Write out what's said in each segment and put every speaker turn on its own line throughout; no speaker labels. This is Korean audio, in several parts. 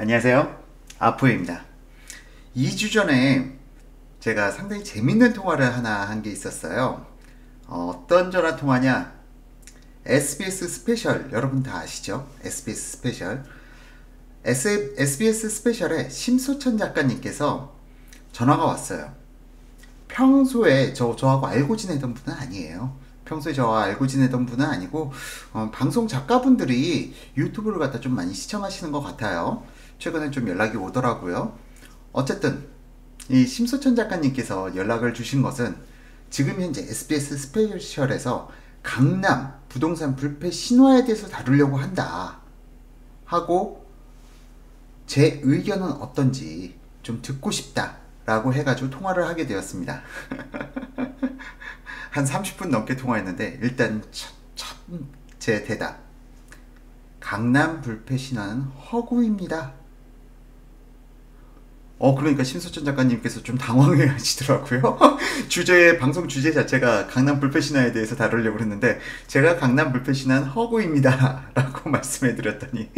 안녕하세요. 아포입니다. 2주 전에 제가 상당히 재밌는 통화를 하나 한 게 있었어요. 어떤 전화 통화냐? SBS 스페셜, 여러분 다 아시죠? SBS 스페셜. SBS 스페셜에 심소천 작가님께서 전화가 왔어요. 평소에 저하고 알고 지내던 분은 아니에요. 평소에 저와 알고 지내던 분은 아니고 방송 작가분들이 유튜브를 갖다 좀 많이 시청하시는 것 같아요. 최근에 좀 연락이 오더라고요. 어쨌든 이 심소천 작가님께서 연락을 주신 것은 지금 현재 SBS 스페셜에서 강남 부동산 불패 신화에 대해서 다루려고 한다 하고 제 의견은 어떤지 좀 듣고 싶다 라고 해가지고 통화를 하게 되었습니다. 한 30분 넘게 통화했는데 일단 첫 제 대답, 강남 불패 신화는 허구입니다. 그러니까 심소천 작가님께서 좀 당황해 하시더라고요. 방송 주제 자체가 강남 불패신화에 대해서 다루려고 했는데, 제가 강남 불패신화는 허구입니다. 라고 말씀해 드렸더니,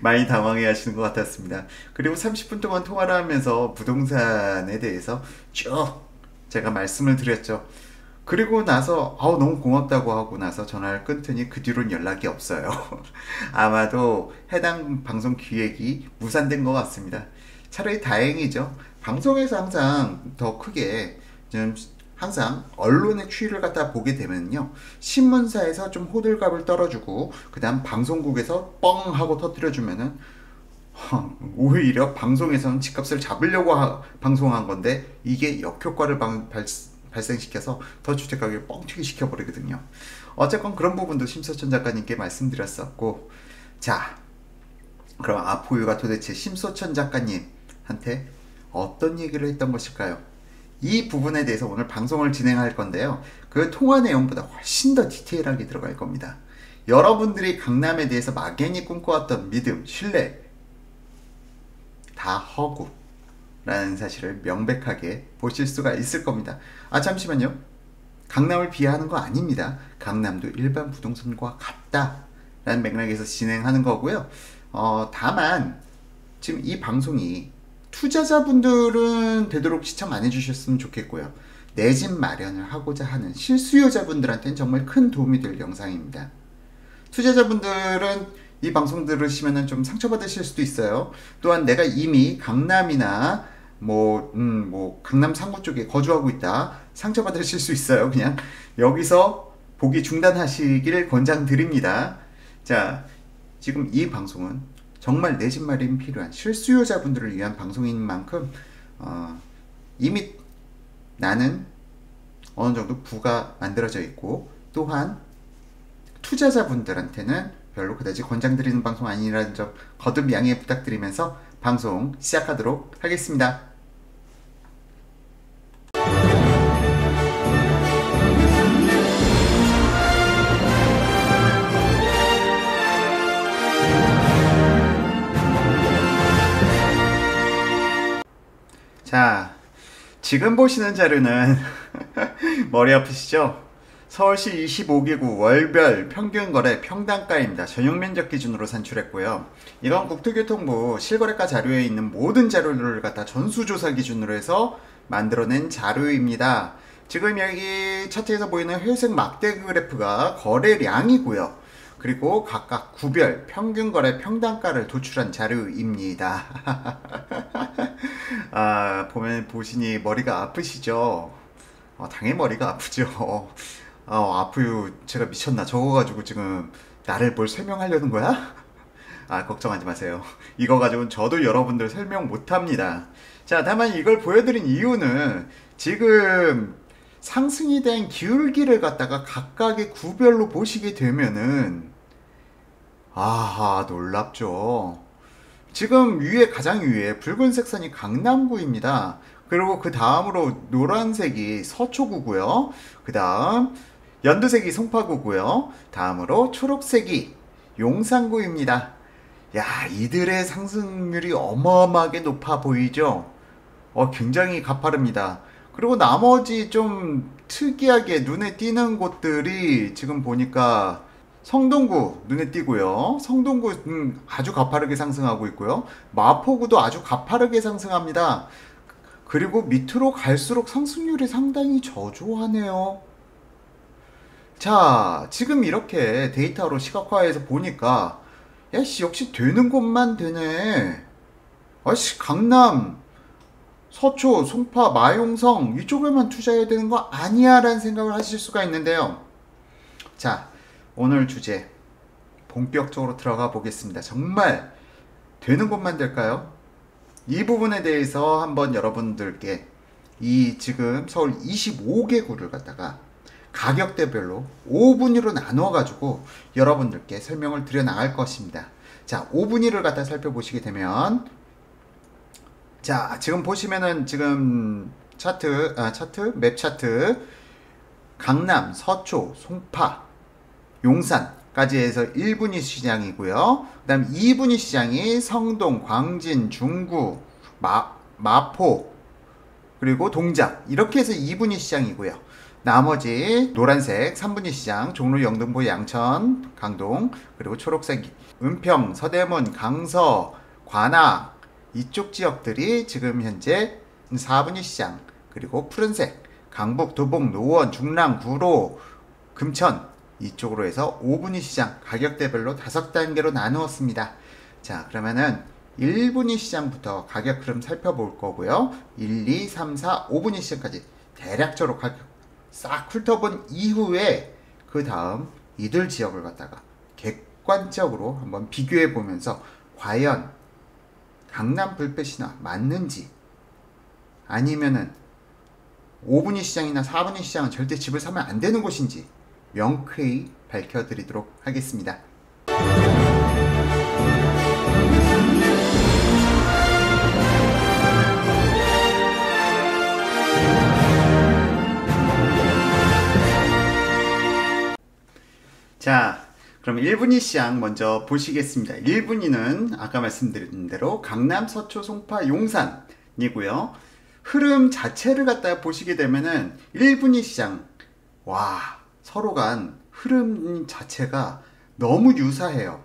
많이 당황해 하시는 것 같았습니다. 그리고 30분 동안 통화를 하면서 부동산에 대해서 쭉 제가 말씀을 드렸죠. 그리고 나서, 너무 고맙다고 하고 나서 전화를 끊더니 그 뒤로는 연락이 없어요. 아마도 해당 방송 기획이 무산된 것 같습니다. 차라리 다행이죠. 방송에서 항상 더 크게 좀 항상 언론의 추이를 갖다 보게 되면요, 신문사에서 좀 호들갑을 떨어주고 그 다음 방송국에서 뻥 하고 터뜨려주면은 오히려 방송에서는 집값을 잡으려고 방송한 건데 이게 역효과를 발생시켜서 더 주택가격을 뻥튀기 시켜버리거든요. 어쨌건 그런 부분도 심서천 작가님께 말씀드렸었고, 자, 그럼 아포유가 도대체 심소천 작가님한테 어떤 얘기를 했던 것일까요? 이 부분에 대해서 오늘 방송을 진행할 건데요. 그 통화 내용보다 훨씬 더 디테일하게 들어갈 겁니다. 여러분들이 강남에 대해서 막연히 꿈꿔왔던 믿음, 신뢰 다 허구라는 사실을 명백하게 보실 수가 있을 겁니다. 잠시만요. 강남을 비하하는 거 아닙니다. 강남도 일반 부동산과 같다라는 맥락에서 진행하는 거고요. 다만 지금 이 방송이 투자자분들은 되도록 시청 안 해주셨으면 좋겠고요. 내 집 마련을 하고자 하는 실수요자분들한테는 정말 큰 도움이 될 영상입니다. 투자자분들은 이 방송 들으시면 좀 상처받으실 수도 있어요. 또한 내가 이미 강남이나 강남 상구 쪽에 거주하고 있다, 상처받으실 수 있어요. 그냥 여기서 보기 중단하시길 권장드립니다. 자, 지금 이 방송은 정말 내 집 마련이 필요한 실수요자분들을 위한 방송인 만큼 이미 나는 어느 정도 부가 만들어져 있고, 또한 투자자분들한테는 별로 그다지 권장드리는 방송 아니라는 점 거듭 양해 부탁드리면서 방송 시작하도록 하겠습니다. 자, 지금 보시는 자료는 머리 아프시죠? 서울시 25개구 월별 평균거래 평당가입니다. 전용면적 기준으로 산출했고요. 이건 국토교통부 실거래가 자료에 있는 모든 자료를 갖다 전수조사 기준으로 해서 만들어낸 자료입니다. 지금 여기 차트에서 보이는 회색 막대 그래프가 거래량이고요. 그리고 각각 구별 평균거래 평당가를 도출한 자료입니다. 보시니 머리가 아프시죠? 당연히 머리가 아프죠. 아프유, 제가 미쳤나? 저거 가지고 지금 나를 뭘 설명하려는 거야? 걱정하지 마세요. 이거 가지고는 저도 여러분들 설명 못합니다. 자, 다만 이걸 보여드린 이유는 지금 상승이 된 기울기를 갖다가 각각의 구별로 보시게 되면은 놀랍죠. 지금 가장 위에 붉은색 선이 강남구입니다. 그리고 그 다음으로 노란색이 서초구고요. 그 다음 연두색이 송파구고요. 다음으로 초록색이 용산구입니다. 야, 이들의 상승률이 어마어마하게 높아 보이죠? 굉장히 가파릅니다. 그리고 나머지 좀 특이하게 눈에 띄는 곳들이 지금 보니까 성동구 눈에 띄고요. 성동구 아주 가파르게 상승하고 있고요. 마포구도 아주 가파르게 상승합니다. 그리고 밑으로 갈수록 상승률이 상당히 저조하네요. 자, 지금 이렇게 데이터로 시각화해서 보니까 야씨 역시 되는 곳만 되네. 아씨 강남, 서초, 송파, 마용성 이쪽에만 투자해야 되는 거 아니야 라는 생각을 하실 수가 있는데요. 자, 오늘 주제 본격적으로 들어가 보겠습니다. 정말 되는 곳만 될까요? 이 부분에 대해서 한번 여러분들께 이 지금 서울 25개구를 갖다가 가격대별로 5분위로 나누어 가지고 여러분들께 설명을 드려 나갈 것입니다. 자, 5분위를 갖다 살펴보시게 되면 자, 지금 보시면은 지금 맵 차트 강남, 서초, 송파, 용산까지 해서 1분위 시장이고요. 그 다음 2분위 시장이 성동, 광진, 중구, 마포, 그리고 동작 이렇게 해서 2분위 시장이고요. 나머지 노란색 3분위 시장 종로, 영등포, 양천, 강동, 그리고 초록색 은평, 서대문, 강서, 관악 이쪽 지역들이 지금 현재 4분위 시장, 그리고 푸른색 강북, 도봉, 노원, 중랑, 구로, 금천 이쪽으로 해서 5분위 시장 가격대별로 5단계로 나누었습니다. 자, 그러면은 1분위 시장부터 가격 흐름 살펴볼 거고요. 1, 2, 3, 4, 5분위 시장까지 대략적으로 가격 싹 훑어본 이후에 그 다음 이들 지역을 갖다가 객관적으로 한번 비교해 보면서 과연 강남 불패시나 맞는지, 아니면은 5분위 시장이나 4분위 시장은 절대 집을 사면 안 되는 곳인지 명쾌히 밝혀드리도록 하겠습니다. 자, 그럼 1분위 시장 먼저 보시겠습니다. 1분위는 아까 말씀드린 대로 강남, 서초, 송파, 용산이고요. 흐름 자체를 갖다 보시게 되면은 1분위 시장, 와, 서로 간 흐름 자체가 너무 유사해요.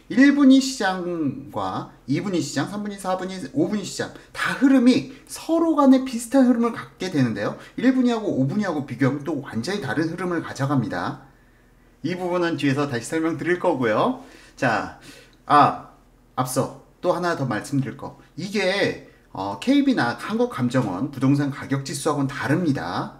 1분위 시장과 2분위 시장, 3분위, 4분위, 5분위 시장 다 흐름이 서로 간에 비슷한 흐름을 갖게 되는데요. 1분위하고 5분위하고 비교하면 또 완전히 다른 흐름을 가져갑니다. 이 부분은 뒤에서 다시 설명드릴 거고요. 자, 앞서 또 하나 더 말씀드릴 거. 이게 KB나 한국감정원 부동산 가격지수하고는 다릅니다.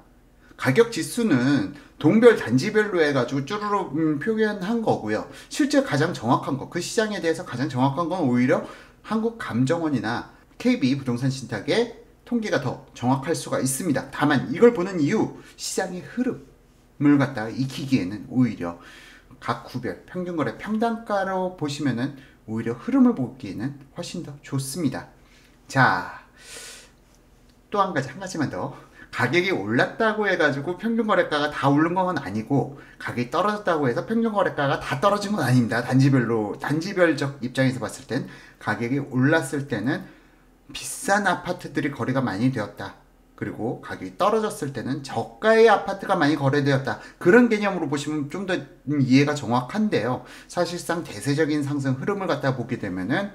가격지수는 동별 단지별로 해가지고 쭈루루 표현한 거고요. 실제 가장 정확한 거, 그 시장에 대해서 가장 정확한 건 오히려 한국감정원이나 KB 부동산 신탁의 통계가 더 정확할 수가 있습니다. 다만 이걸 보는 이유, 시장의 흐름을 갖다가 익히기에는 오히려 각 구별 평균거래 평단가로 보시면은 오히려 흐름을 보기에는 훨씬 더 좋습니다. 자, 또 한 가지만 더. 가격이 올랐다고 해가지고 평균거래가가 다 오른 건 아니고, 가격이 떨어졌다고 해서 평균거래가가 다 떨어진 건 아닙니다. 단지별적 입장에서 봤을 땐 가격이 올랐을 때는 비싼 아파트들이 거래가 많이 되었다. 그리고 가격이 떨어졌을 때는 저가의 아파트가 많이 거래되었다. 그런 개념으로 보시면 좀 더 이해가 정확한데요. 사실상 대세적인 상승 흐름을 갖다 보게 되면은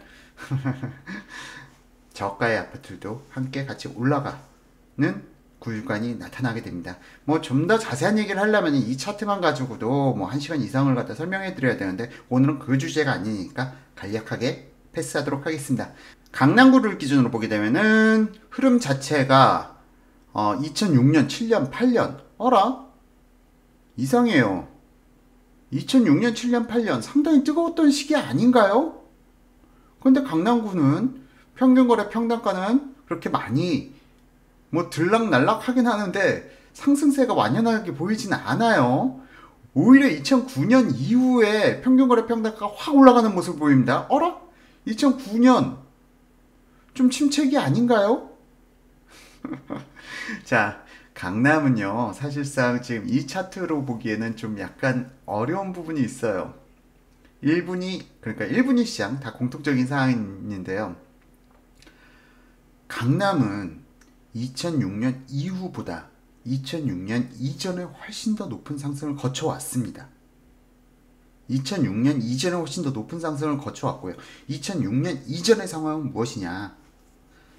저가의 아파트들도 함께 같이 올라가는 구간이 나타나게 됩니다. 뭐 좀 더 자세한 얘기를 하려면 이 차트만 가지고도 뭐 1시간 이상을 갖다 설명해 드려야 되는데, 오늘은 그 주제가 아니니까 간략하게 패스하도록 하겠습니다. 강남구를 기준으로 보게 되면은 흐름 자체가 2006년, 7년, 8년 어라? 이상해요. 2006년, 7년, 8년 상당히 뜨거웠던 시기 아닌가요? 근데 강남구는 평균거래 평단가는 그렇게 많이 뭐 들락날락 하긴 하는데 상승세가 완연하게 보이진 않아요. 오히려 2009년 이후에 평균거래 평단가가 확 올라가는 모습을 보입니다. 어라? 2009년 좀 침체기 아닌가요? 자, 강남은요 사실상 지금 이 차트로 보기에는 좀 약간 어려운 부분이 있어요. 1분위 시장 다 공통적인 사항인데요. 강남은 2006년 이후보다 2006년 이전에 훨씬 더 높은 상승을 거쳐왔습니다. 2006년 이전에 훨씬 더 높은 상승을 거쳐왔고요. 2006년 이전의 상황은 무엇이냐?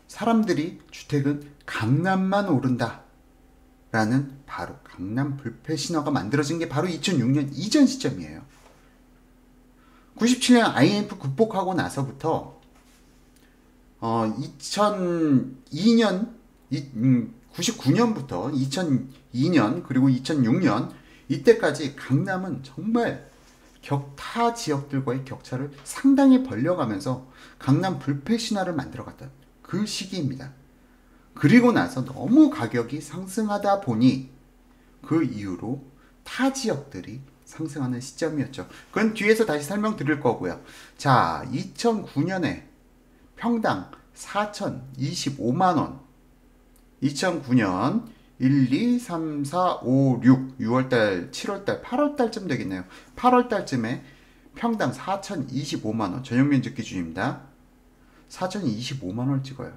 사람들이 주택은 강남만 오른다 라는 바로 강남 불패 신화가 만들어진 게 바로 2006년 이전 시점이에요. 97년 IMF 극복하고 나서부터 2002년 99년부터 2002년 그리고 2006년 이때까지 강남은 정말 타 지역들과의 격차를 상당히 벌려가면서 강남 불패 신화를 만들어갔던 그 시기입니다. 그리고 나서 너무 가격이 상승하다 보니 그 이후로 타 지역들이 상승하는 시점이었죠. 그건 뒤에서 다시 설명드릴 거고요. 자, 2009년에 평당 4,025만원 2009년 1, 2, 3, 4, 5, 6, 6월달, 7월달, 8월달쯤 되겠네요. 8월달쯤에 평당 4,025만원 전용면적 기준입니다. 4,025만원을 찍어요.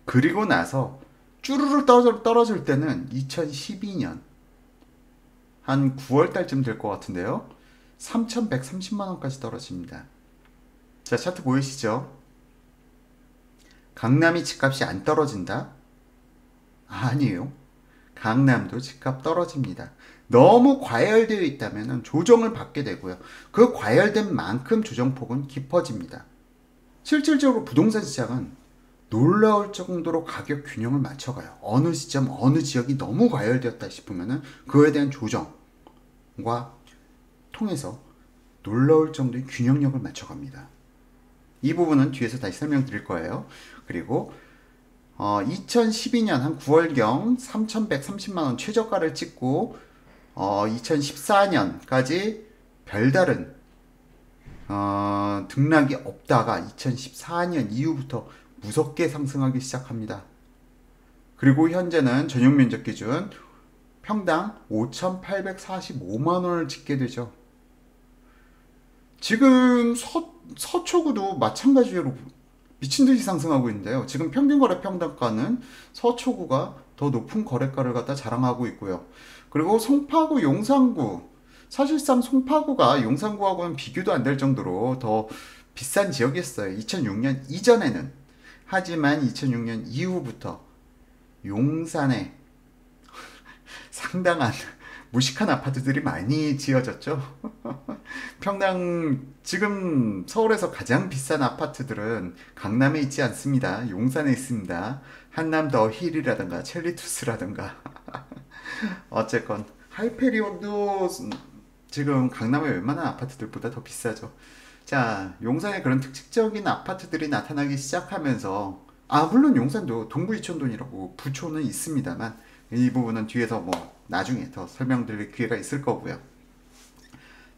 그리고 나서 쭈르르 떨어질 때는 2012년 한 9월달쯤 될 것 같은데요. 3,130만원까지 떨어집니다. 자, 차트 보이시죠? 강남이 집값이 안 떨어진다? 아니에요. 강남도 집값 떨어집니다. 너무 과열되어 있다면 조정을 받게 되고요. 그 과열된 만큼 조정폭은 깊어집니다. 실질적으로 부동산 시장은 놀라울 정도로 가격 균형을 맞춰가요. 어느 시점, 어느 지역이 너무 과열되었다 싶으면 그거에 대한 조정과 통해서 놀라울 정도의 균형력을 맞춰갑니다. 이 부분은 뒤에서 다시 설명드릴 거예요. 그리고 2012년 한 9월경 3,130만원 최저가를 찍고 2014년까지 별다른 등락이 없다가 2014년 이후부터 무섭게 상승하기 시작합니다. 그리고 현재는 전용면적 기준 평당 5,845만원을 찍게 되죠. 지금 서초구도 마찬가지로 미친듯이 상승하고 있는데요. 지금 평균거래 평당가는 서초구가 더 높은 거래가를 갖다 자랑하고 있고요. 그리고 송파구, 용산구, 사실상 송파구가 용산구하고는 비교도 안 될 정도로 더 비싼 지역이었어요. 2006년 이전에는. 하지만 2006년 이후부터 용산에 상당한 무식한 아파트들이 많이 지어졌죠. 평당 지금 서울에서 가장 비싼 아파트들은 강남에 있지 않습니다. 용산에 있습니다. 한남 더 힐이라든가 첼리투스라든가 어쨌건 하이페리온도 지금 강남의 웬만한 아파트들보다 더 비싸죠. 자, 용산에 그런 특징적인 아파트들이 나타나기 시작하면서 물론 용산도 동부 이촌동이라고 부초는 있습니다만 이 부분은 뒤에서 나중에 더 설명드릴 기회가 있을 거고요.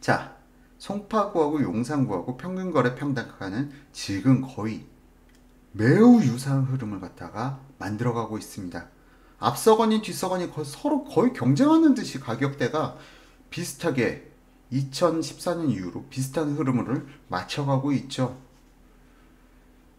자, 송파구하고 용산구하고 평균거래 평당가는 지금 거의 매우 유사한 흐름을 갖다가 만들어가고 있습니다. 앞서거니 뒤서거니 서로 거의 경쟁하는 듯이 가격대가 비슷하게 2014년 이후로 비슷한 흐름을 맞춰가고 있죠.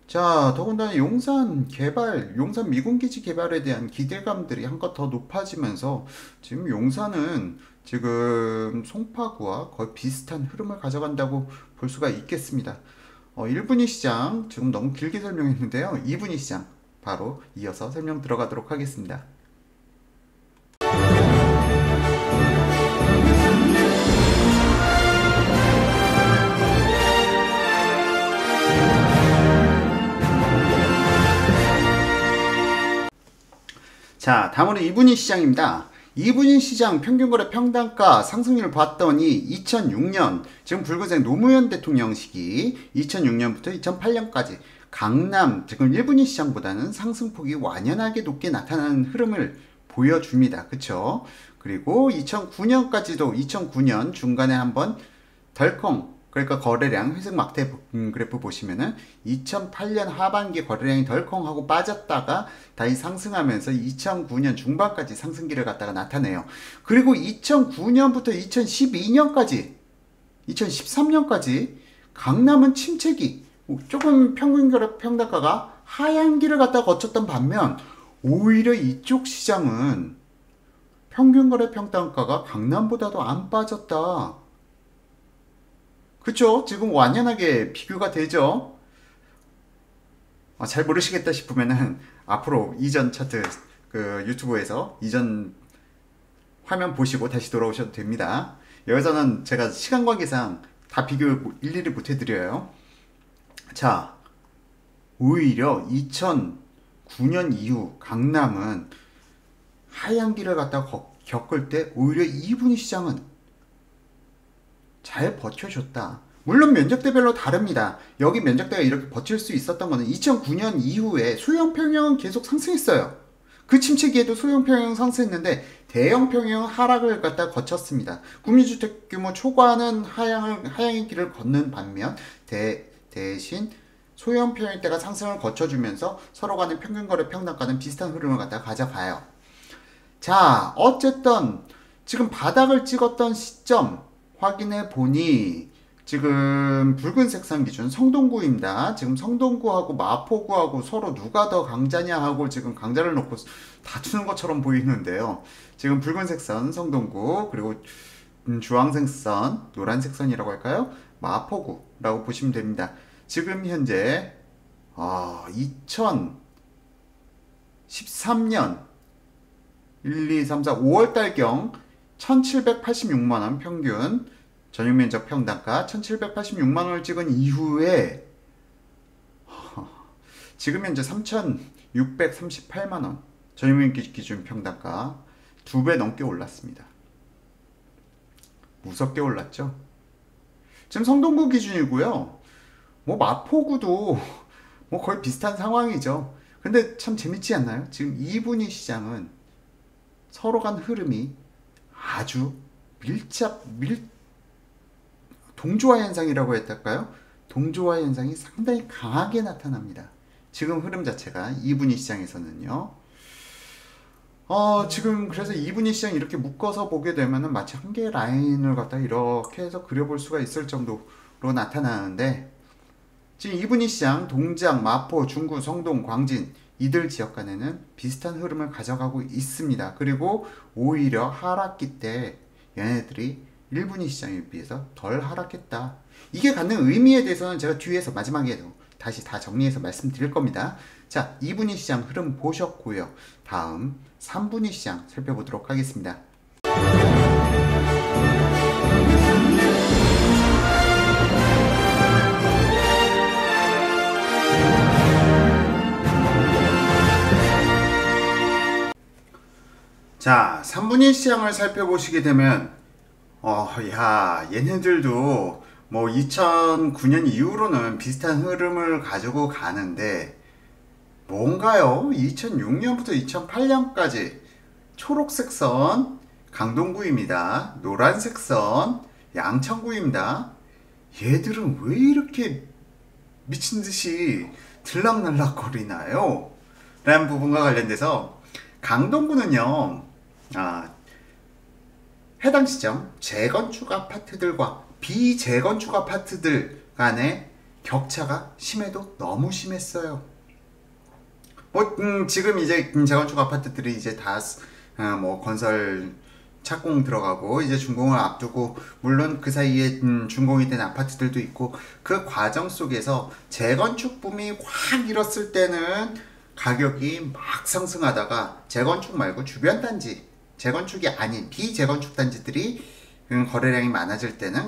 자, 더군다나 용산 개발, 용산 미군기지 개발에 대한 기대감들이 한껏 더 높아지면서 지금 용산은 지금 송파구와 거의 비슷한 흐름을 가져간다고 볼 수가 있겠습니다. 1분위 시장 지금 너무 길게 설명했는데요. 2분위 시장 바로 이어서 설명 들어가도록 하겠습니다. 자, 다음으로 2분위 시장입니다. 2분위 시장 평균거래 평당가 상승률을 봤더니 2006년 지금 붉은색 노무현 대통령 시기 2006년부터 2008년까지 강남 지금 1분위 시장보다는 상승폭이 완연하게 높게 나타나는 흐름을 보여줍니다. 그쵸? 그리고 2009년까지도 2009년 중간에 한번 덜컹 그러니까 거래량 회색 막대 그래프 보시면은 2008년 하반기 거래량이 덜컹하고 빠졌다가 다시 상승하면서 2009년 중반까지 상승기를 갖다가 나타내요. 그리고 2009년부터 2012년까지 2013년까지 강남은 침체기 조금 평균거래 평당가가 하향기를 갖다가 거쳤던 반면 오히려 이쪽 시장은 평균거래 평당가가 강남보다도 안 빠졌다. 그쵸? 지금 완연하게 비교가 되죠? 잘 모르시겠다 싶으면은 앞으로 이전 차트 그 유튜브에서 이전 화면 보시고 다시 돌아오셔도 됩니다. 여기서는 제가 시간 관계상 다 비교 일일이 못 해드려요. 자, 오히려 2009년 이후 강남은 하향기를 갖다 겪을 때 오히려 이분위 시장은 잘 버텨줬다. 물론 면적대별로 다릅니다. 여기 면적대가 이렇게 버틸 수 있었던 거는 2009년 이후에 소형 평형은 계속 상승했어요. 그 침체기에도 소형 평형 상승했는데 대형 평형 하락을 갖다 거쳤습니다. 국민주택 규모 초과는 하향의 길을 걷는 반면 대신 소형 평형 때가 상승을 거쳐주면서 서로 간의 평균거래 평단가는 비슷한 흐름을 갖다 가져가요. 자, 어쨌든 지금 바닥을 찍었던 시점 확인해 보니 지금 붉은색 선 기준 성동구입니다. 지금 성동구하고 마포구하고 서로 누가 더 강자냐 하고 지금 강자를 놓고 다투는 것처럼 보이는데요. 지금 붉은색 선 성동구, 그리고 주황색 선, 노란색 선이라고 할까요? 마포구라고 보시면 됩니다. 지금 현재 2013년 1, 2, 3, 4, 5월달경 1786만원 평균 전용면적 평당가 1786만원을 찍은 이후에 지금 현재 3638만원 전용면적 기준 평당가 2배 넘게 올랐습니다. 무섭게 올랐죠. 지금 성동구 기준이고요. 뭐 마포구도 뭐 거의 비슷한 상황이죠. 근데 참 재밌지 않나요? 지금 이분위 시장은 서로 간 흐름이 아주 동조화 현상이라고 했달까요? 동조화 현상이 상당히 강하게 나타납니다. 지금 흐름 자체가 이분위 시장에서는요. 지금 그래서 이분위 시장 이렇게 묶어서 보게 되면은 마치 한 개의 라인을 갖다 이렇게 해서 그려볼 수가 있을 정도로 나타나는데, 지금 이분위 시장 동작, 마포, 중구, 성동, 광진 이들 지역 간에는 비슷한 흐름을 가져가고 있습니다. 그리고 오히려 하락기 때 얘네들이 1분위 시장에 비해서 덜 하락했다. 이게 갖는 의미에 대해서는 제가 뒤에서 마지막에도 다시 다 정리해서 말씀드릴 겁니다. 자, 2분위 시장 흐름 보셨고요. 다음 3분위 시장 살펴보도록 하겠습니다. 자, 3분위 시장을 살펴보시게 되면 얘네들도 뭐 2009년 이후로는 비슷한 흐름을 가지고 가는데 뭔가요? 2006년부터 2008년까지 초록색 선 강동구입니다. 노란색 선 양천구입니다. 얘들은 왜 이렇게 미친듯이 들락날락 거리나요? 라는 부분과 관련돼서 강동구는요, 해당 시점 재건축 아파트들과 비재건축 아파트들 간의 격차가 심해도 너무 심했어요. 지금 이제 재건축 아파트들이 이제 다 건설 착공 들어가고 이제 준공을 앞두고, 물론 그 사이에 준공이 된 아파트들도 있고, 그 과정 속에서 재건축 붐이 확 일었을 때는 가격이 막 상승하다가 재건축 말고 주변 단지, 재건축이 아닌 비재건축 단지들이 거래량이 많아질 때는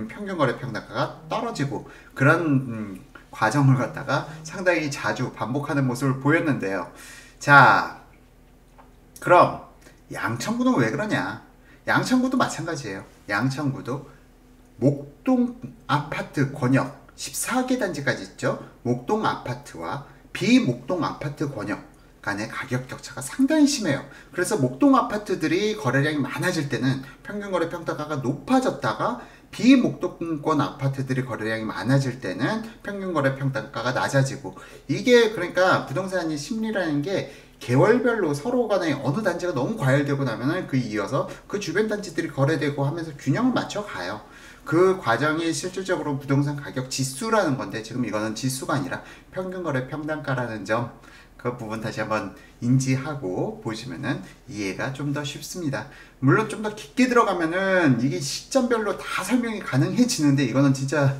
평균 거래 평당가가 떨어지고, 그런 과정을 갖다가 상당히 자주 반복하는 모습을 보였는데요. 자, 그럼 양천구는 왜 그러냐? 양천구도 마찬가지예요. 양천구도 목동 아파트 권역 14개 단지까지 있죠. 목동 아파트와 비목동 아파트 권역 간의 가격 격차가 상당히 심해요. 그래서 목동 아파트들이 거래량이 많아질 때는 평균 거래 평당가가 높아졌다가, 비목동권 아파트들이 거래량이 많아질 때는 평균 거래 평당가가 낮아지고, 이게 그러니까 부동산이 심리라는 게 개월별로 서로 간에 어느 단지가 너무 과열되고 나면은 그 이어서 그 주변 단지들이 거래되고 하면서 균형을 맞춰 가요. 그 과정이 실질적으로 부동산 가격 지수라는 건데, 지금 이거는 지수가 아니라 평균 거래 평단가라는 점, 그 부분 다시 한번 인지하고 보시면은 이해가 좀 더 쉽습니다. 물론 좀 더 깊게 들어가면은 이게 시점별로 다 설명이 가능해지는데, 이거는 진짜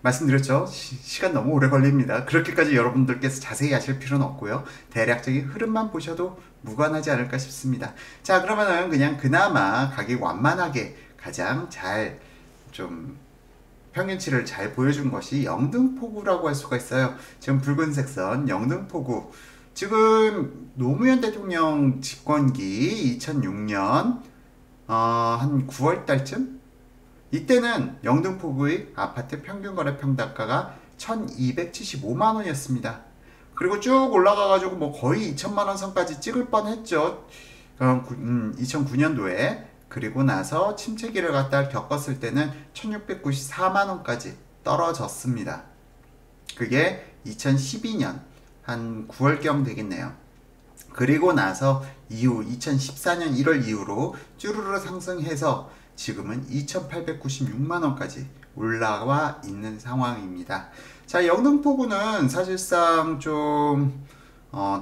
말씀드렸죠. 시간 너무 오래 걸립니다. 그렇게까지 여러분들께서 자세히 아실 필요는 없고요. 대략적인 흐름만 보셔도 무관하지 않을까 싶습니다. 자, 그러면은 그냥 그나마 가격 완만하게 가장 잘 좀 평균치를 잘 보여준 것이 영등포구라고 할 수가 있어요. 지금 붉은색 선 영등포구, 지금 노무현 대통령 집권기 2006년 한 9월 달쯤, 이때는 영등포구의 아파트 평균 거래 평당가가 1275만 원이었습니다. 그리고 쭉 올라가가지고 뭐 거의 2천만 원 선까지 찍을 뻔했죠. 2009년도에. 그리고 나서 침체기를 갖다 겪었을 때는 1694만 원까지 떨어졌습니다. 그게 2012년 한 9월경 되겠네요. 그리고 나서 이후 2014년 1월 이후로 쭈루루 상승해서 지금은 2896만 원까지 올라와 있는 상황입니다. 자, 영등포구는 사실상 좀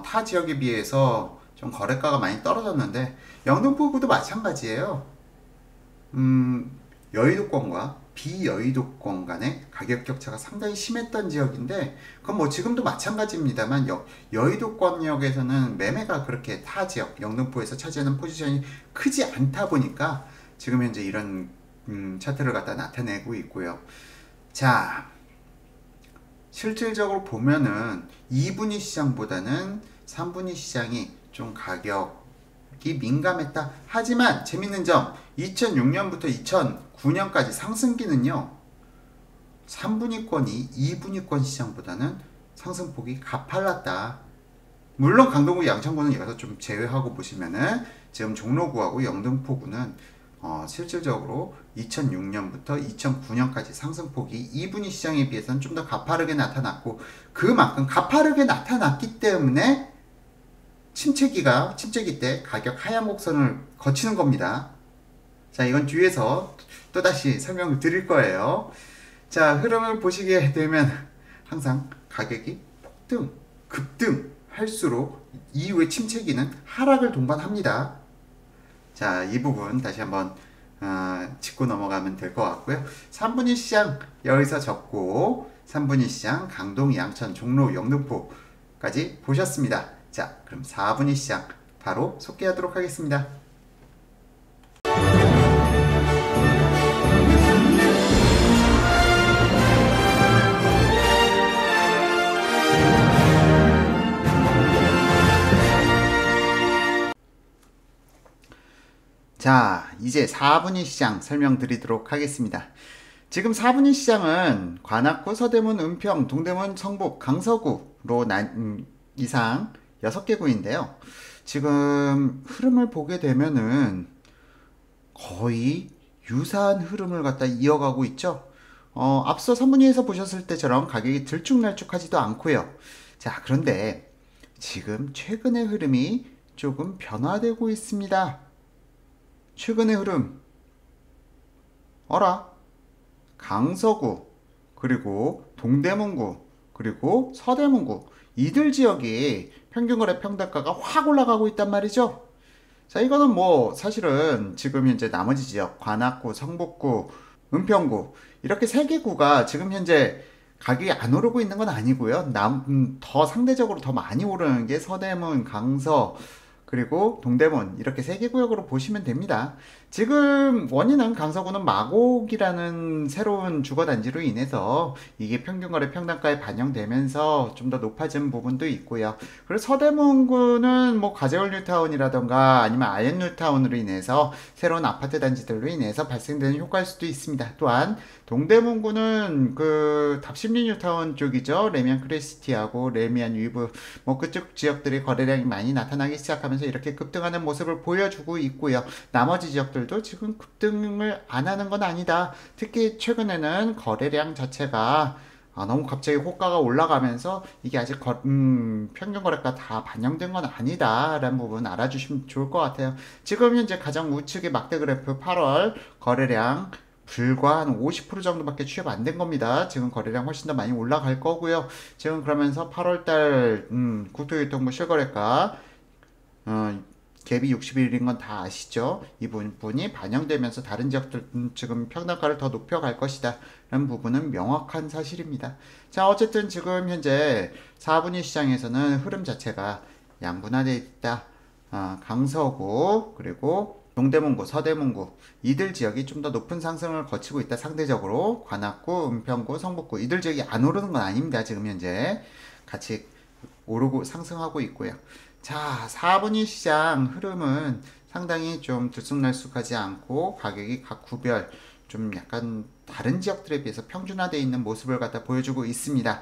타 지역에 비해서 좀 거래가가 많이 떨어졌는데, 영등포구도 마찬가지예요. 여의도권과 비여의도권 간의 가격 격차가 상당히 심했던 지역인데, 그건 뭐 지금도 마찬가지입니다만, 여의도권역에서는 매매가 그렇게 타 지역, 영등포에서 차지하는 포지션이 크지 않다 보니까 지금 현재 이런 차트를 갖다 나타내고 있고요. 자, 실질적으로 보면은 2분위 시장보다는 3분위 시장이 좀 가격이 민감했다. 하지만 재밌는 점, 2006년부터 2009년까지 상승기는요, 3분위권이 2분위권 시장보다는 상승폭이 가팔랐다. 물론 강동구, 양천구는 여기서 좀 제외하고 보시면은 지금 종로구하고 영등포구는 실질적으로 2006년부터 2009년까지 상승폭이 2분위 시장에 비해서는 좀 더 가파르게 나타났고, 그만큼 가파르게 나타났기 때문에 침체기 때 가격 하향 곡선을 거치는 겁니다. 자, 이건 뒤에서 또다시 설명을 드릴 거예요. 자, 흐름을 보시게 되면 항상 가격이 폭등, 급등 할수록 이후에 침체기는 하락을 동반합니다. 자, 이 부분 다시 한번 짚고 넘어가면 될 것 같고요. 3분위 시장 여기서 접고 3분위 시장 강동, 양천, 종로, 영등포까지 보셨습니다. 자, 그럼 4분위 시장 바로 소개하도록 하겠습니다. 자, 이제 4분위 시장 설명드리도록 하겠습니다. 지금 4분위 시장은 관악구, 서대문, 은평, 동대문, 성북, 강서구로 이상 6개 구인데요. 지금 흐름을 보게 되면은 거의 유사한 흐름을 갖다 이어가고 있죠. 앞서 3분위에서 보셨을 때처럼 가격이 들쭉날쭉하지도 않고요. 자, 그런데 지금 최근의 흐름이 조금 변화되고 있습니다. 최근의 흐름, 어라, 강서구, 그리고 동대문구, 그리고 서대문구, 이들 지역이 평균거래 평당가가 확 올라가고 있단 말이죠. 자, 이거는 뭐 사실은 지금 현재 나머지 지역, 관악구, 성북구, 은평구, 이렇게 3개 구가 지금 현재 가격이 안 오르고 있는 건 아니고요. 더 상대적으로 더 많이 오르는 게 서대문, 강서, 그리고 동대문, 이렇게 3개 구역으로 보시면 됩니다. 지금 원인은 강서구는 마곡이라는 새로운 주거단지로 인해서 이게 평균거래 평당가에 반영되면서 좀 더 높아진 부분도 있고요. 그리고 서대문구는 뭐 가재월 뉴타운이라던가 아니면 아현 뉴타운으로 인해서 새로운 아파트 단지들로 인해서 발생되는 효과일 수도 있습니다. 또한 동대문구는 그 답심리 뉴타운 쪽이죠. 레미안 크레시티하고 레미안 위브, 뭐 그쪽 지역들이 거래량이 많이 나타나기 시작하면서 이렇게 급등하는 모습을 보여주고 있고요. 나머지 지역들도 지금 급등을 안 하는 건 아니다. 특히 최근에는 거래량 자체가 너무 갑자기 호가가 올라가면서 이게 아직 평균 거래가 다 반영된 건 아니다라는 부분 알아주시면 좋을 것 같아요. 지금 현재 가장 우측의 막대 그래프 8월 거래량 불과 한 50% 정도밖에 취업 안 된 겁니다. 지금 거래량 훨씬 더 많이 올라갈 거고요. 지금 그러면서 8월달 국토유통부 실거래가 갭이 61일인 건 다 아시죠? 이 부분이 반영되면서 다른 지역들 지금 평단가를 더 높여갈 것이다 라는 부분은 명확한 사실입니다. 자, 어쨌든 지금 현재 4분위 시장에서는 흐름 자체가 양분화되어 있다. 강서구 그리고 동대문구, 서대문구 이들 지역이 좀 더 높은 상승을 거치고 있다. 상대적으로 관악구, 은평구, 성북구 이들 지역이 안 오르는 건 아닙니다. 지금 현재 같이 오르고 상승하고 있고요. 자, 4분위 시장 흐름은 상당히 좀 들쑥날쑥하지 않고 가격이 각 구별 좀 약간 다른 지역들에 비해서 평준화되어 있는 모습을 갖다 보여주고 있습니다.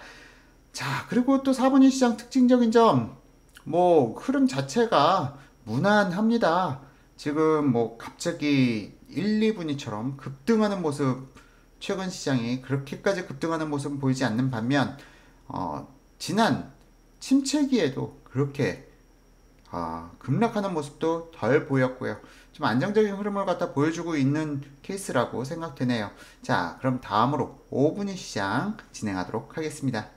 자, 그리고 또 4분위 시장 특징적인 점, 뭐 흐름 자체가 무난합니다. 지금 뭐 갑자기 1, 2분위처럼 급등하는 모습, 최근 시장이 그렇게까지 급등하는 모습은 보이지 않는 반면 지난 침체기에도 그렇게 급락하는 모습도 덜 보였고요. 좀 안정적인 흐름을 갖다 보여주고 있는 케이스라고 생각되네요. 자, 그럼 다음으로 5분위 시장 진행하도록 하겠습니다.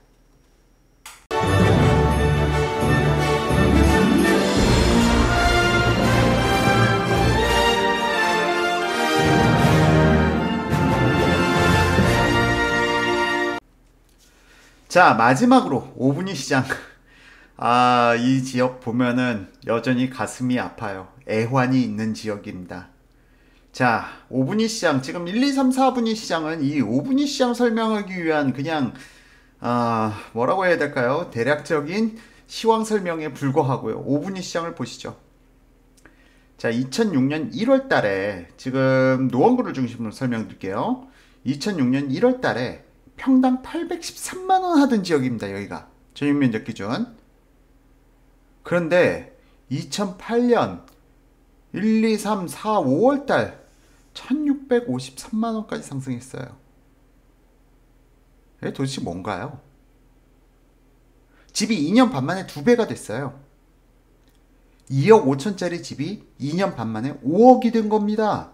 자, 마지막으로 5분위 시장. 이 지역 보면은 여전히 가슴이 아파요. 애환이 있는 지역입니다. 자, 5분위 시장. 지금 1, 2, 3, 4분위 시장은 이 5분위 시장 설명하기 위한 그냥, 뭐라고 해야 될까요? 대략적인 시황 설명에 불과하고요. 5분위 시장을 보시죠. 자, 2006년 1월 달에, 지금 노원구를 중심으로 설명드릴게요. 2006년 1월 달에 평당 813만원 하던 지역입니다. 여기가. 전용면적 기준. 그런데 2008년 1, 2, 3, 4, 5월 달 1653만원까지 상승했어요. 이게 도대체 뭔가요? 집이 2년 반 만에 2배가 됐어요. 2억 5천짜리 집이 2년 반 만에 5억이 된 겁니다.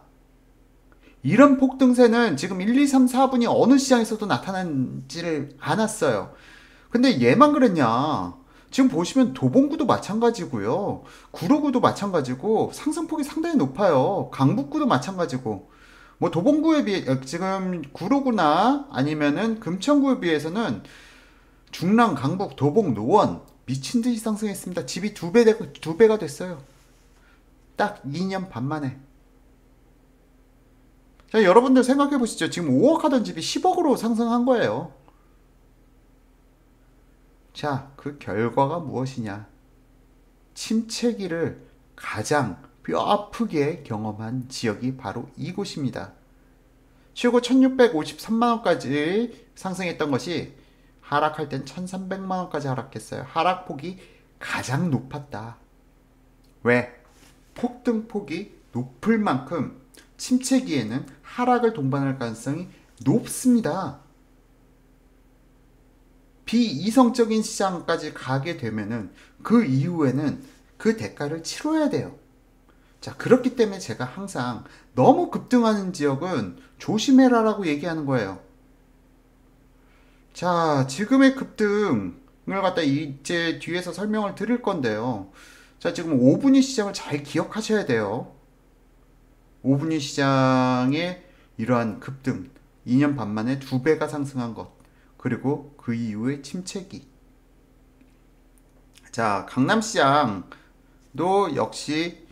이런 폭등세는 지금 1, 2, 3, 4분이 어느 시장에서도 나타나지를 않았어요. 근데 얘만 그랬냐? 지금 보시면 도봉구도 마찬가지고요. 구로구도 마찬가지고 상승폭이 상당히 높아요. 강북구도 마찬가지고. 뭐 도봉구에 비해 지금 구로구나 아니면은 금천구에 비해서는 중랑, 강북, 도봉, 노원 미친 듯이 상승했습니다. 집이 두 배가 됐어요. 딱 2년 반 만에. 자, 여러분들 생각해 보시죠. 지금 5억 하던 집이 10억으로 상승한 거예요. 자, 그 결과가 무엇이냐? 침체기를 가장 뼈아프게 경험한 지역이 바로 이곳입니다. 최고 1653만원까지 상승했던 것이 하락할 땐 1300만원까지 하락했어요. 하락폭이 가장 높았다. 왜? 폭등폭이 높을 만큼 침체기에는 하락을 동반할 가능성이 높습니다. 비이성적인 시장까지 가게 되면은 그 이후에는 그 대가를 치러야 돼요. 자, 그렇기 때문에 제가 항상 너무 급등하는 지역은 조심해라라고 얘기하는 거예요. 자, 지금의 급등을 갖다 이제 뒤에서 설명을 드릴 건데요. 자, 지금 5분위 시장을 잘 기억하셔야 돼요. 5분위 시장의 이러한 급등, 2년 반 만에 2배가 상승한 것, 그리고 그 이후의 침체기. 자, 강남시장도 역시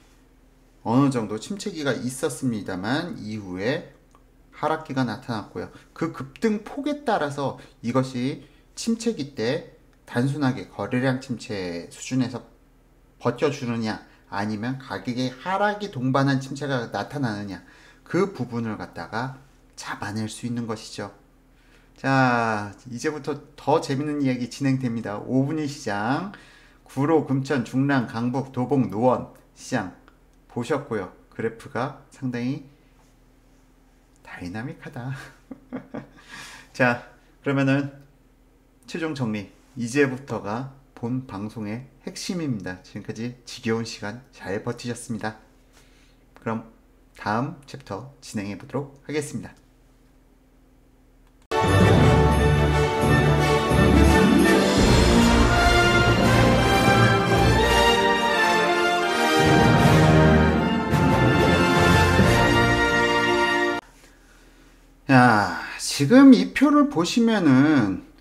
어느 정도 침체기가 있었습니다만 이후에 하락기가 나타났고요. 그 급등 폭에 따라서 이것이 침체기 때 단순하게 거래량 침체 수준에서 버텨주느냐 아니면 가격의 하락이 동반한 침체가 나타나느냐 그 부분을 갖다가 잡아낼 수 있는 것이죠. 자, 이제부터 더 재밌는 이야기 진행됩니다. 5분위 시장, 구로, 금천, 중랑, 강북, 도봉, 노원 시장 보셨고요. 그래프가 상당히 다이나믹하다. 자, 그러면은 최종 정리. 이제부터가 본 방송의 핵심입니다. 지금까지 지겨운 시간 잘 버티셨습니다. 그럼 다음 챕터 진행해 보도록 하겠습니다. 야, 지금 이 표를 보시면은,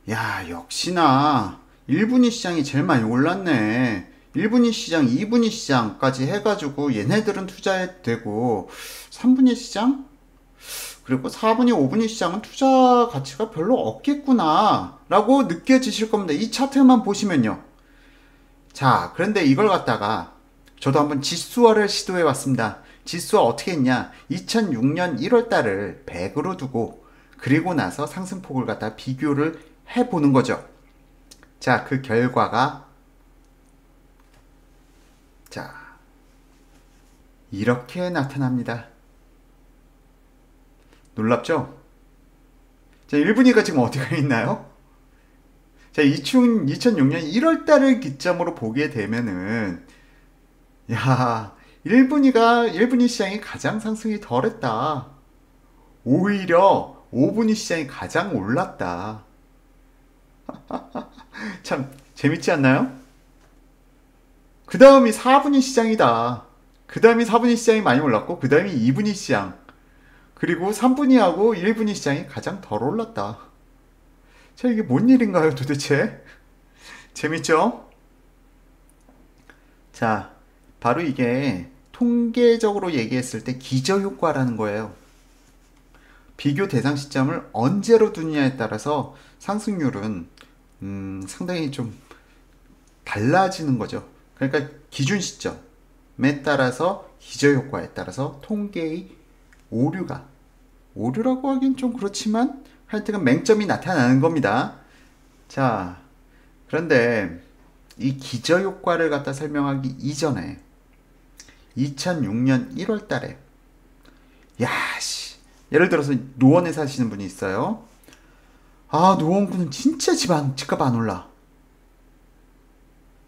야, 역시나 1분위 시장이 제일 많이 올랐네. 1분위 시장, 2분위 시장까지 해가지고 얘네들은 투자되고, 3분위 시장? 그리고 4분위, 5분위 시장은 투자 가치가 별로 없겠구나 라고 느껴지실 겁니다. 이 차트만 보시면요. 자, 그런데 이걸 갖다가 저도 한번 지수화를 시도해 왔습니다. 지수화 어떻게 했냐? 2006년 1월 달을 100으로 두고 그리고 나서 상승폭을 갖다 비교를 해보는 거죠. 자, 그 결과가 자, 이렇게 나타납니다. 놀랍죠? 자, 1분위가 지금 어디가 있나요? 자, 2006년 1월 달을 기점으로 보게 되면은 야, 1분위 시장이 가장 상승이 덜했다. 오히려 5분위 시장이 가장 올랐다. 참 재밌지 않나요? 그 다음이 4분위 시장이다. 그 다음이 4분위 시장이 많이 올랐고 그 다음이 2분위 시장. 그리고 3분위하고 1분위 시장이 가장 덜 올랐다. 자, 이게 뭔 일인가요 도대체? 재밌죠? 자, 바로 이게 통계적으로 얘기했을 때 기저효과라는 거예요. 비교 대상 시점을 언제로 두느냐에 따라서 상승률은 상당히 좀 달라지는 거죠. 그러니까 기준 시점에 따라서 기저효과에 따라서 통계의 오류라고 하긴 좀 그렇지만 하여튼 맹점이 나타나는 겁니다. 자, 그런데 이 기저효과를 갖다 설명하기 이전에 2006년 1월 달에 예를 들어서 노원에 사시는 분이 있어요. 아, 노원구는 진짜 집값 안 올라.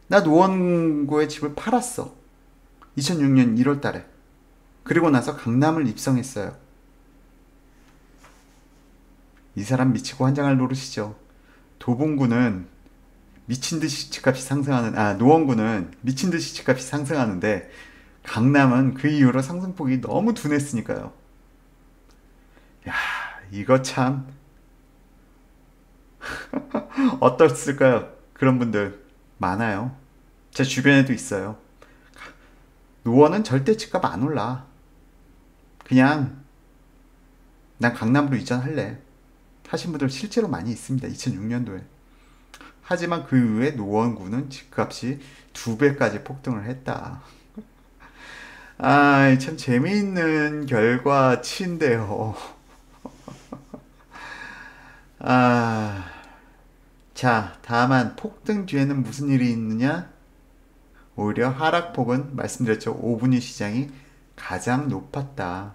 나 노원구에 집을 팔았어. 2006년 1월 달에. 그리고 나서 강남을 입성했어요. 이 사람 미치고 환장할 노릇이죠. 도봉구는 미친듯이 집값이 상승하는, 노원구는 미친듯이 집값이 상승하는데 강남은 그 이후로 상승폭이 너무 둔했으니까요. 야, 이거 참 어떻을까요? 그런 분들 많아요. 제 주변에도 있어요. 노원은 절대 집값 안 올라. 그냥 난 강남으로 이전할래 하신 분들 실제로 많이 있습니다. 2006년도에. 하지만 그 이후에 노원구는 집값이 2배까지 폭등을 했다. 아, 참 재미있는 결과치인데요. 자, 다만 폭등 뒤에는 무슨 일이 있느냐? 오히려 하락폭은 말씀드렸죠. 5분위 시장이 가장 높았다.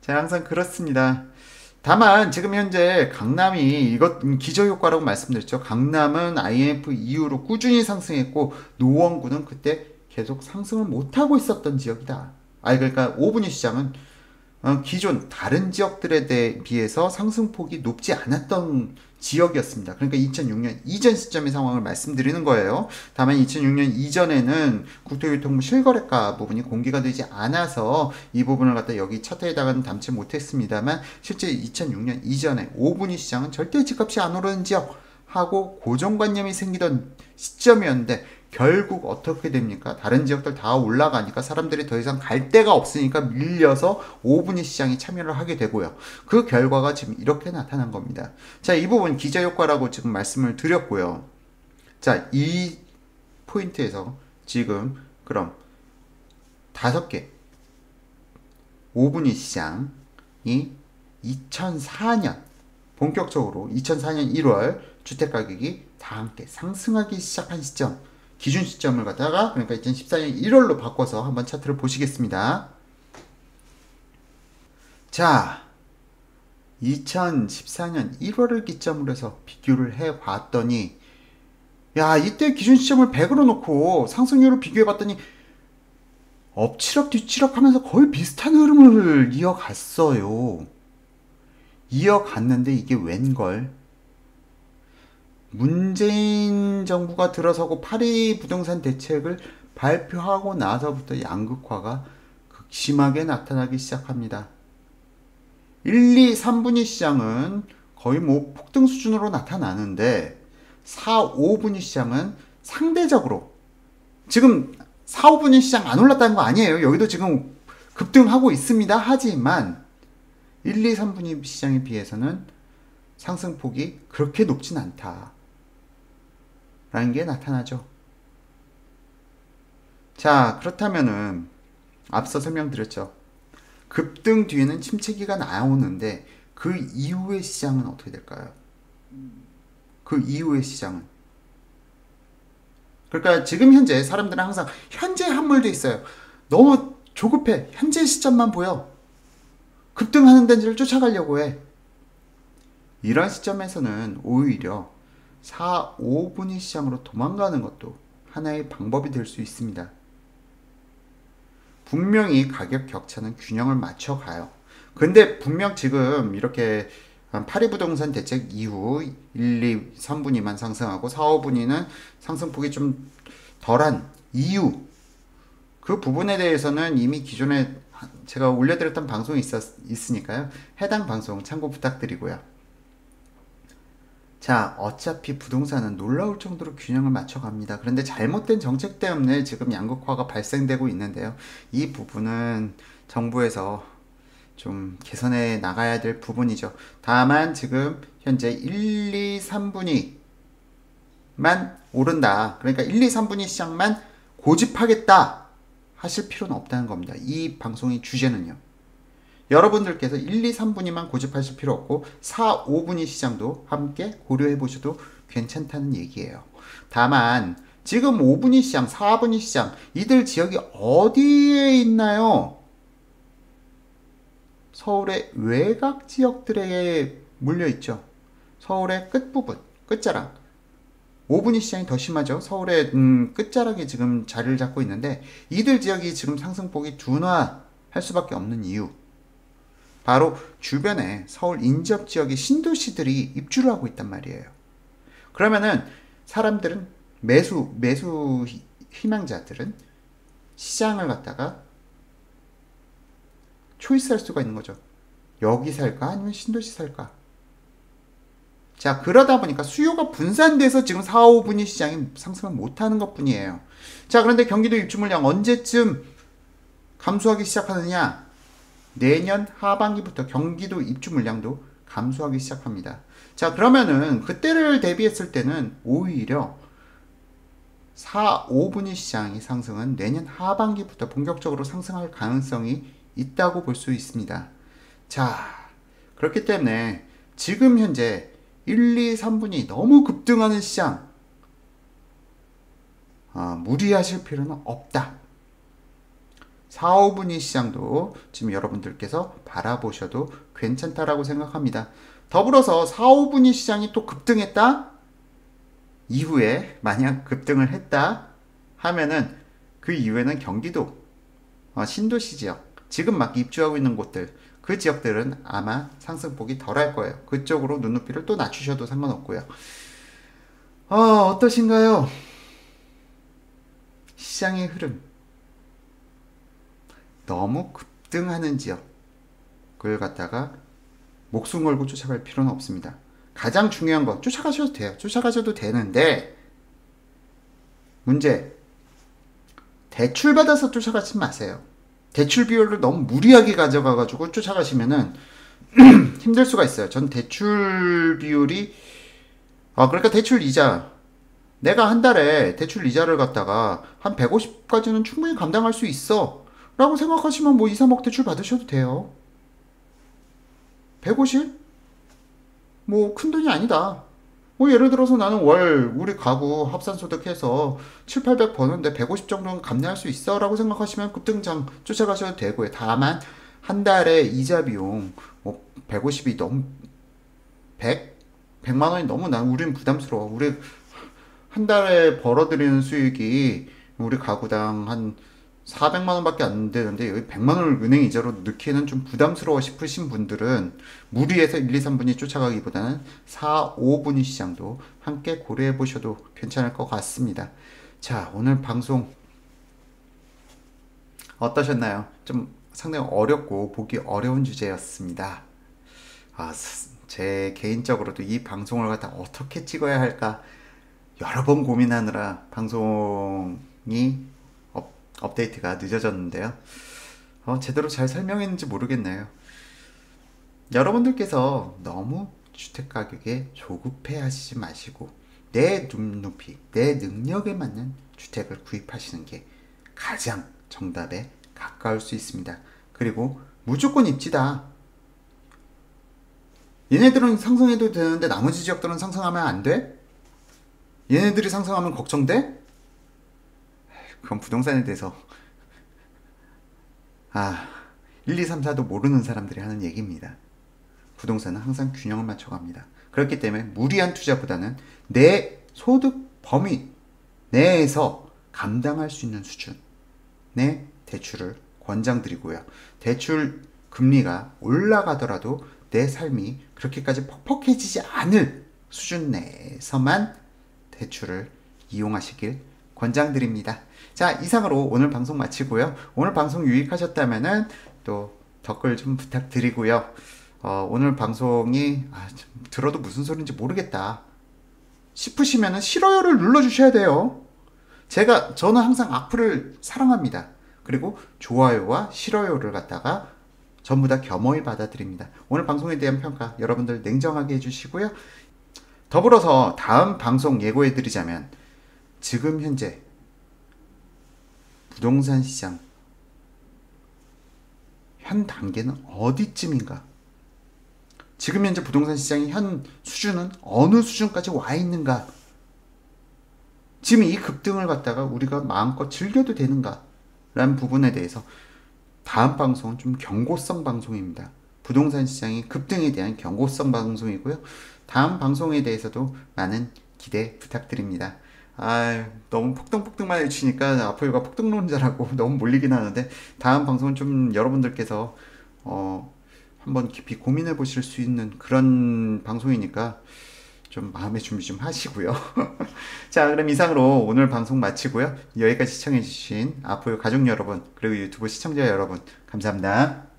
자, 항상 그렇습니다. 다만 지금 현재 강남이 이것 기저효과라고 말씀드렸죠. 강남은 IMF 이후로 꾸준히 상승했고 노원구는 그때 계속 상승을 못하고 있었던 지역이다. 그러니까 5분위 시장은 기존 다른 지역들에 비해서 상승폭이 높지 않았던 지역이었습니다. 그러니까 2006년 이전 시점의 상황을 말씀드리는 거예요. 다만 2006년 이전에는 국토교통부 실거래가 부분이 공개가 되지 않아서 이 부분을 갖다 여기 차트에다가는 담지 못했습니다만 실제 2006년 이전에 5분위 시장은 절대 집값이 안 오르는 지역 하고 고정관념이 생기던 시점이었는데 결국 어떻게 됩니까? 다른 지역들 다 올라가니까 사람들이 더 이상 갈 데가 없으니까 밀려서 5분위 시장에 참여를 하게 되고요. 그 결과가 지금 이렇게 나타난 겁니다. 자, 이 부분 기저효과라고 지금 말씀을 드렸고요. 자, 이 포인트에서 지금 그럼 5개 5분위 시장이 2004년 본격적으로 2004년 1월 주택가격이 다 함께 상승하기 시작한 시점 기준 시점을 갖다가 그러니까 2014년 1월로 바꿔서 한번 차트를 보시겠습니다. 자, 2014년 1월을 기점으로 해서 비교를 해 봤더니, 야, 이때 기준 시점을 100으로 놓고 상승률을 비교해 봤더니 엎치락 뒤치락 하면서 거의 비슷한 흐름을 이어갔어요. 이어갔는데 이게 웬걸? 문재인 정부가 들어서고 파리 부동산 대책을 발표하고 나서부터 양극화가 극심하게 나타나기 시작합니다. 1, 2, 3분위 시장은 거의 뭐 폭등 수준으로 나타나는데 4, 5분위 시장은 상대적으로 지금 4, 5분위 시장 안 올랐다는 거 아니에요. 여기도 지금 급등하고 있습니다. 하지만 1, 2, 3분위 시장에 비해서는 상승폭이 그렇게 높진 않다 라는 게 나타나죠. 자, 그렇다면은 앞서 설명드렸죠. 급등 뒤에는 침체기가 나오는데 그 이후의 시장은 어떻게 될까요? 그 이후의 시장은, 그러니까 지금 현재 사람들은 항상 현재 함몰돼 있어요. 너무 조급해. 현재 시점만 보여. 급등하는 데를 쫓아가려고 해. 이런 시점에서는 오히려 4, 5분위 시장으로 도망가는 것도 하나의 방법이 될 수 있습니다. 분명히 가격 격차는 균형을 맞춰가요. 근데 분명 지금 이렇게 파리 부동산 대책 이후 1, 2, 3분위만 상승하고 4, 5분위는 상승폭이 좀 덜한 이유, 그 부분에 대해서는 이미 기존에 제가 올려드렸던 방송이 있으니까요. 해당 방송 참고 부탁드리고요. 자, 어차피 부동산은 놀라울 정도로 균형을 맞춰갑니다. 그런데 잘못된 정책 때문에 지금 양극화가 발생되고 있는데요. 이 부분은 정부에서 좀 개선해 나가야 될 부분이죠. 다만 지금 현재 1, 2, 3분위만 오른다. 그러니까 1, 2, 3분위 시장만 고집하겠다 하실 필요는 없다는 겁니다. 이 방송의 주제는요. 여러분들께서 1, 2, 3분위만 고집하실 필요 없고 4, 5분위 시장도 함께 고려해 보셔도 괜찮다는 얘기예요. 다만 지금 5분위 시장, 4분위 시장 이들 지역이 어디에 있나요? 서울의 외곽 지역들에 몰려있죠. 서울의 끝부분, 끝자락. 5분위 시장이 더 심하죠. 서울의 끝자락이 지금 자리를 잡고 있는데 이들 지역이 지금 상승폭이 둔화할 수밖에 없는 이유, 바로 주변에 서울 인접 지역의 신도시들이 입주를 하고 있단 말이에요. 그러면은 사람들은 매수 희망자들은 시장을 갖다가 초이스할 수가 있는 거죠. 여기 살까 아니면 신도시 살까. 자, 그러다 보니까 수요가 분산돼서 지금 4, 5분위 시장이 상승을 못하는 것 뿐이에요. 자, 그런데 경기도 입주 물량 언제쯤 감소하기 시작하느냐? 내년 하반기부터 경기도 입주 물량도 감소하기 시작합니다. 자, 그러면은 그때를 대비했을 때는 오히려 4, 5분위 시장의 상승은 내년 하반기부터 본격적으로 상승할 가능성이 있다고 볼 수 있습니다. 자, 그렇기 때문에 지금 현재 1, 2, 3분위 너무 급등하는 시장 무리하실 필요는 없다. 4, 5분위 시장도 지금 여러분들께서 바라보셔도 괜찮다라고 생각합니다. 더불어서 4, 5분위 시장이 또 급등했다? 이후에 만약 급등을 했다 하면은 그 이후에는 경기도 신도시 지역, 지금 막 입주하고 있는 곳들, 그 지역들은 아마 상승폭이 덜할 거예요. 그쪽으로 눈높이를 또 낮추셔도 상관없고요. 어떠신가요? 시장의 흐름. 너무 급등하는 지역을 갖다가 목숨 걸고 쫓아갈 필요는 없습니다. 가장 중요한 거 쫓아가셔도 돼요. 쫓아가셔도 되는데 문제, 대출 받아서 쫓아가지 마세요. 대출 비율을 너무 무리하게 가져가가지고 쫓아가시면은 힘들 수가 있어요. 전 대출 비율이 그러니까 대출 이자, 내가 한 달에 대출 이자를 갖다가 한 150까지는 충분히 감당할 수 있어 라고 생각하시면 뭐 2, 3억 대출 받으셔도 돼요. 150? 뭐 큰돈이 아니다. 뭐 예를 들어서 나는 월 우리 가구 합산소득 해서 7, 800 버는데 150 정도는 감내할 수 있어 라고 생각하시면 급등장 쫓아가셔도 되고요. 다만 한 달에 이자 비용 뭐 150이 너무 100? 100만 원이 너무 우린 부담스러워. 우리 한 달에 벌어들이는 수익이 우리 가구당 한 400만 원밖에 안 되는데 여기 100만 원을 은행 이자로 넣기에는 좀 부담스러워 싶으신 분들은 무리해서 1, 2, 3분이 쫓아가기보다는 4, 5분위 시장도 함께 고려해 보셔도 괜찮을 것 같습니다. 자, 오늘 방송 어떠셨나요? 좀 상당히 어렵고 보기 어려운 주제였습니다. 아, 제 개인적으로도 이 방송을 갖다 어떻게 찍어야 할까 여러 번 고민하느라 방송이 업데이트가 늦어졌는데요. 제대로 잘 설명했는지 모르겠네요. 여러분들께서 너무 주택 가격에 조급해 하시지 마시고 내 눈높이, 내 능력에 맞는 주택을 구입하시는 게 가장 정답에 가까울 수 있습니다. 그리고 무조건 입지다. 얘네들은 상승해도 되는데 나머지 지역들은 상승하면 안 돼? 얘네들이 상승하면 걱정돼? 그건 부동산에 대해서 1, 2, 3, 4도 모르는 사람들이 하는 얘기입니다. 부동산은 항상 균형을 맞춰갑니다. 그렇기 때문에 무리한 투자보다는 내 소득 범위 내에서 감당할 수 있는 수준의 대출을 권장드리고요. 대출 금리가 올라가더라도 내 삶이 그렇게까지 퍽퍽해지지 않을 수준 내에서만 대출을 이용하시길 권장드립니다. 자, 이상으로 오늘 방송 마치고요. 오늘 방송 유익하셨다면은 또 댓글 좀 부탁드리고요. 오늘 방송이 들어도 무슨 소리인지 모르겠다 싶으시면은 싫어요를 눌러주셔야 돼요. 저는 항상 악플을 사랑합니다. 그리고 좋아요와 싫어요를 갖다가 전부 다 겸허히 받아들입니다. 오늘 방송에 대한 평가 여러분들 냉정하게 해주시고요. 더불어서 다음 방송 예고해드리자면 지금 현재 부동산 시장 현 단계는 어디쯤인가? 지금 현재 부동산 시장의 현 수준은 어느 수준까지 와 있는가? 지금 이 급등을 갖다가 우리가 마음껏 즐겨도 되는가? 라는 부분에 대해서 다음 방송은 좀 경고성 방송입니다. 부동산 시장의 급등에 대한 경고성 방송이고요. 다음 방송에 대해서도 많은 기대 부탁드립니다. 너무 폭등폭등만 해주시니까 아포유가 폭등론자라고 너무 몰리긴 하는데 다음 방송은 좀 여러분들께서 한번 깊이 고민해 보실 수 있는 그런 방송이니까 좀 마음의 준비 좀 하시고요. 자, 그럼 이상으로 오늘 방송 마치고요. 여기까지 시청해주신 아포유 가족 여러분 그리고 유튜브 시청자 여러분 감사합니다.